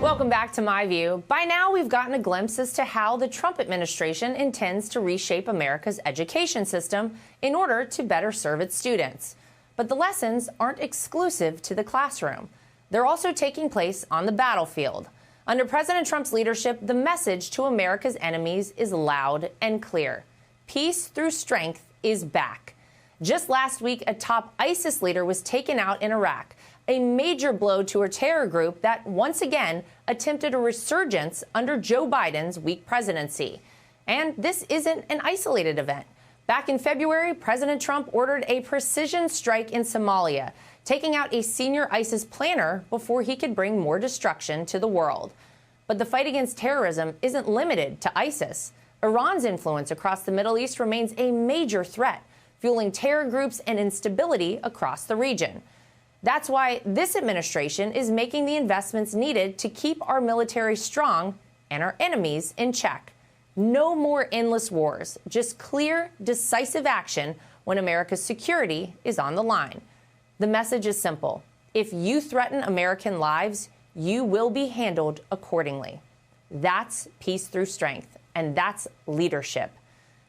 Welcome back to My View. By now, we've gotten a glimpse as to how the Trump administration intends to reshape America's education system in order to better serve its students. But the lessons aren't exclusive to the classroom. They're also taking place on the battlefield. Under President Trump's leadership, the message to America's enemies is loud and clear. Peace through strength is back. Just last week, a top ISIS leader was taken out in Iraq, a major blow to a terror group that once again attempted a resurgence under Joe Biden's weak presidency. And this isn't an isolated event. Back in February, President Trump ordered a precision strike in Somalia, taking out a senior ISIS planner before he could bring more destruction to the world. But the fight against terrorism isn't limited to ISIS. Iran's influence across the Middle East remains a major threat, fueling terror groups and instability across the region. That's why this administration is making the investments needed to keep our military strong and our enemies in check. No more endless wars, just clear, decisive action when America's security is on the line. The message is simple. If you threaten American lives, you will be handled accordingly. That's peace through strength, and that's leadership.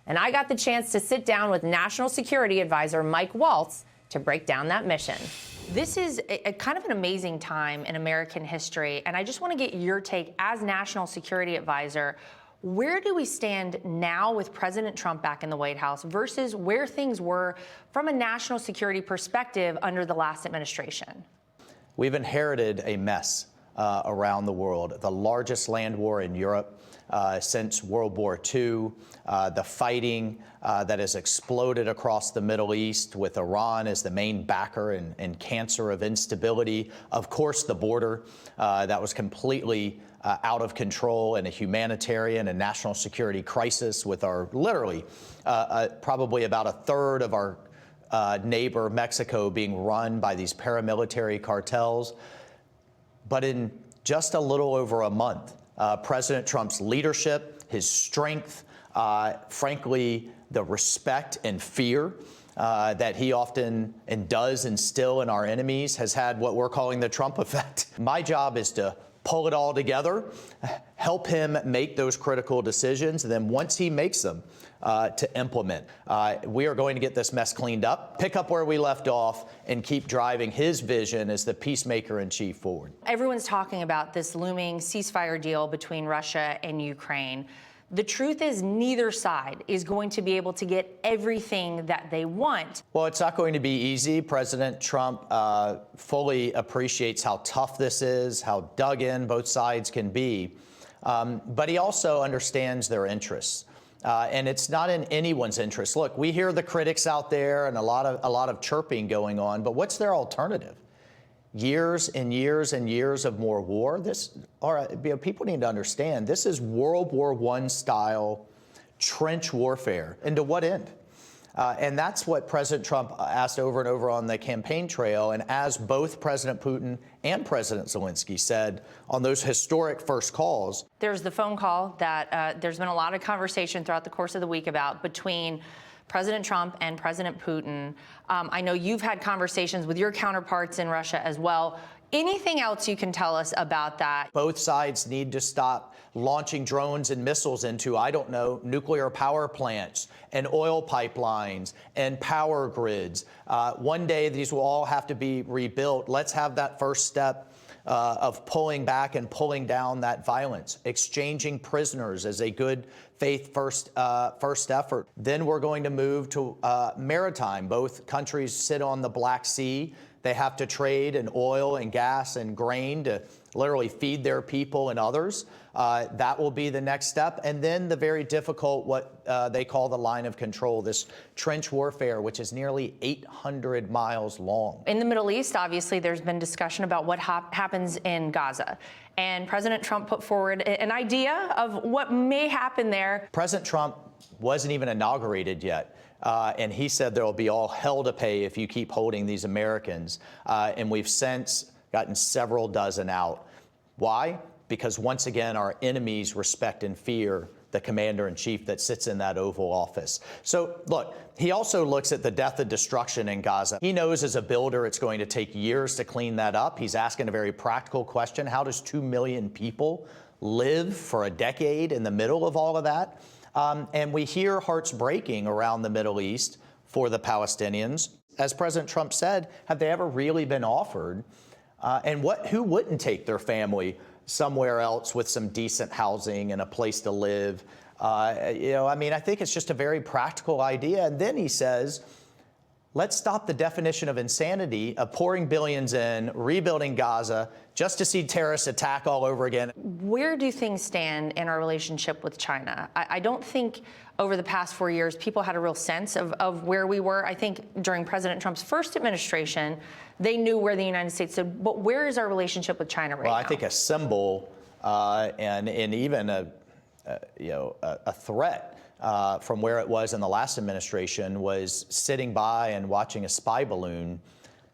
And I got the chance to sit down with National Security Advisor Mike Waltz to break down that mission. This is a kind of an amazing time in American history, and I just want to get your take as National Security Advisor. Where do we stand now with President Trump back in the White House versus where things were from a national security perspective under the last administration? We've inherited a mess around the world, the largest land war in Europe since World War II, the fighting that has exploded across the Middle East with Iran as the main backer and cancer of instability. Of course, the border that was completely out of control, and a humanitarian and national security crisis with our literally probably about a third of our neighbor Mexico being run by these paramilitary cartels. But in just a little over a month, President Trump's leadership, his strength, frankly, the respect and fear that he often and does instill in our enemies has had what we're calling the Trump effect. My job is to pull it all together, help him make those critical decisions, and then once he makes them, to implement. We are going to get this mess cleaned up, pick up where we left off, and keep driving his vision as the peacemaker in chief forward. Everyone's talking about this looming ceasefire deal between Russia and Ukraine. The truth is neither side is going to be able to get everything that they want. Well, it's not going to be easy. President Trump fully appreciates how tough this is, how dug in both sides can be. But he also understands their interests. And it's not in anyone's interest. Look, we hear the critics out there and a lot of chirping going on, but what's their alternative? Years and years and years of more war. People need to understand this is World War I style trench warfare. And to what end? And that's what President Trump asked over and over on the campaign trail. And as both President Putin and President Zelensky said on those historic first calls. There's the phone call that there's been a lot of conversation throughout the course of the week about between President Trump and President Putin. I know you've had conversations with your counterparts in Russia as well. Anything else you can tell us about that? Both sides need to stop launching drones and missiles into, I don't know, nuclear power plants and oil pipelines and power grids. One day these will all have to be rebuilt. Let's have that first step of pulling back and pulling down that violence, exchanging prisoners as a good faith first effort. Then we're going to move to maritime. Both countries sit on the Black Sea. They have to trade in oil and gas and grain to literally feed their people and others. That will be the next step. And then the very difficult, what they call the line of control, this trench warfare, which is nearly 800 miles long. In the Middle East, obviously, there's been discussion about what happens in Gaza. And President Trump put forward an idea of what may happen there. President Trump wasn't even inaugurated yet. And he said there will be all hell to pay if you keep holding these Americans. And we've since gotten several dozen out. Why? Because once again, our enemies respect and fear the commander-in-chief that sits in that Oval Office. So, look, he also looks at the death and destruction in Gaza. He knows as a builder it's going to take years to clean that up. He's asking a very practical question. How does 2 million people live for a decade in the middle of all of that? And we hear hearts breaking around the Middle East for the Palestinians. As President Trump said, have they ever really been offered? Who wouldn't take their family somewhere else with some decent housing and a place to live? I think it's just a very practical idea. And then he says, let's stop the definition of insanity of pouring billions in, rebuilding Gaza, just to see terrorists attack all over again. Where do things stand in our relationship with China? I don't think over the past 4 years people had a real sense of where we were. I think during President Trump's first administration, they knew where the United States stood. But where is our relationship with China right now? Well, I think a symbol and even a threat from where it was in the last administration was sitting by and watching a spy balloon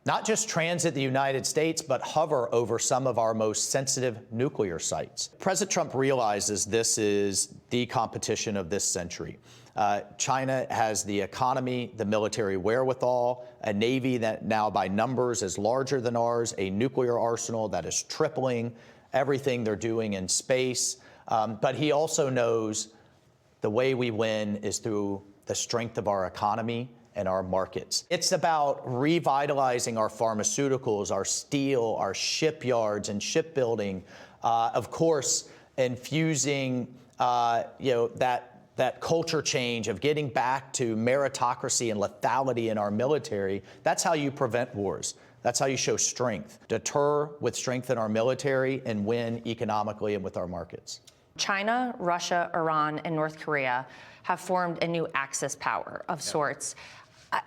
not just transit the United States, but hover over some of our most sensitive nuclear sites. President Trump realizes this is the competition of this century. China has the economy, the military wherewithal, a Navy that now by numbers is larger than ours, a nuclear arsenal that is tripling everything they're doing in space. But he also knows the way we win is through the strength of our economy and our markets. It's about revitalizing our pharmaceuticals, our steel, our shipyards and shipbuilding. Of course, infusing that culture change of getting back to meritocracy and lethality in our military. That's how you prevent wars. That's how you show strength. Deter with strength in our military and win economically and with our markets. China, Russia, Iran, and North Korea have formed a new Axis power of sorts.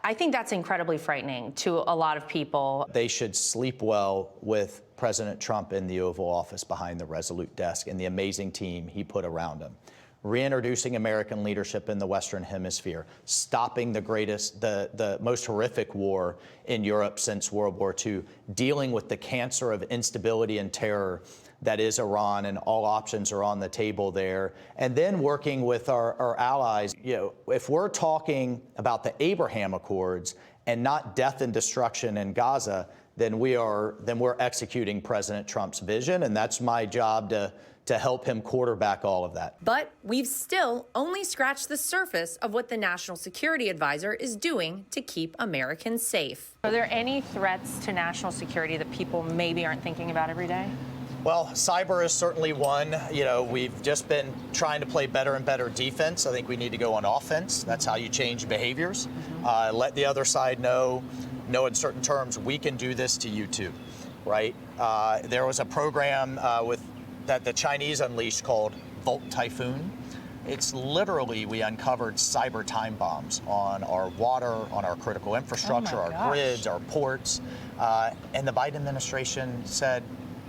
I think that's incredibly frightening to a lot of people. They should sleep well with President Trump in the Oval Office behind the resolute desk and the amazing team he put around him. Reintroducing American leadership in the Western Hemisphere, stopping the most horrific war in Europe since World War II, dealing with the cancer of instability and terror that is Iran, and all options are on the table there. And then working with our allies. If we're talking about the Abraham Accords and not death and destruction in Gaza, then we're executing President Trump's vision, and that's my job to help him quarterback all of that. But we've still only scratched the surface of what the National Security Advisor is doing to keep Americans safe. Are there any threats to national security that people maybe aren't thinking about every day? Well, cyber is certainly one. We've just been trying to play better and better defense. I think we need to go on offense. That's how you change behaviors. Let the other side know in certain terms, we can do this to you too, right? There was a program that the Chinese unleashed called Volt Typhoon. It's literally, we uncovered cyber time bombs on our water, on our critical infrastructure, our grids, our ports. And the Biden administration said,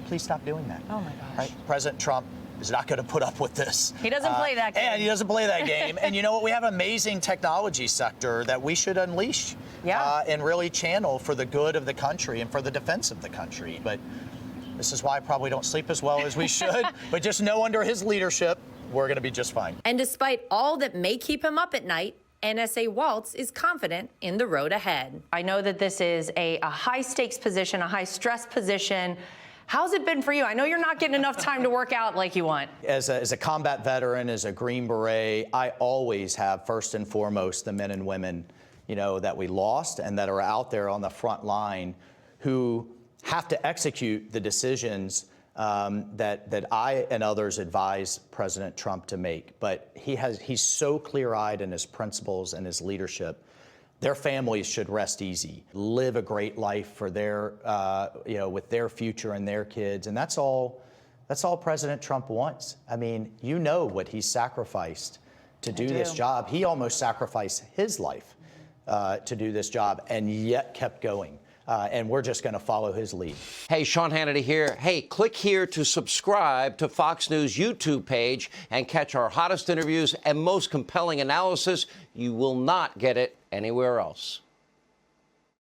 please stop doing that. Oh my gosh. Right? President Trump is not going to put up with this. He doesn't play that game. And he doesn't play that game. And you know what? We have an amazing technology sector that we should unleash and really channel for the good of the country and for the defense of the country. But this is why I probably don't sleep as well as we should. But just know under his leadership, we're going to be just fine. And despite all that may keep him up at night, NSA Waltz is confident in the road ahead. I know that this is a high-stakes position, a high-stress position. How's it been for you? I know you're not getting enough time to work out like you want. As a combat veteran, as a Green Beret, I always have first and foremost the men and women, that we lost and that are out there on the front line who have to execute the decisions that I and others advise President Trump to make. But he's so clear-eyed in his principles and his leadership. Their families should rest easy, live a great life for their, with their future and their kids. And that's all President Trump wants. I mean, what he's sacrificed to do this job. He almost sacrificed his life to do this job and yet kept going. And we're just going to follow his lead. Hey, Sean Hannity here. Hey, click here to subscribe to Fox News YouTube page and catch our hottest interviews and most compelling analysis. You will not get it anywhere else.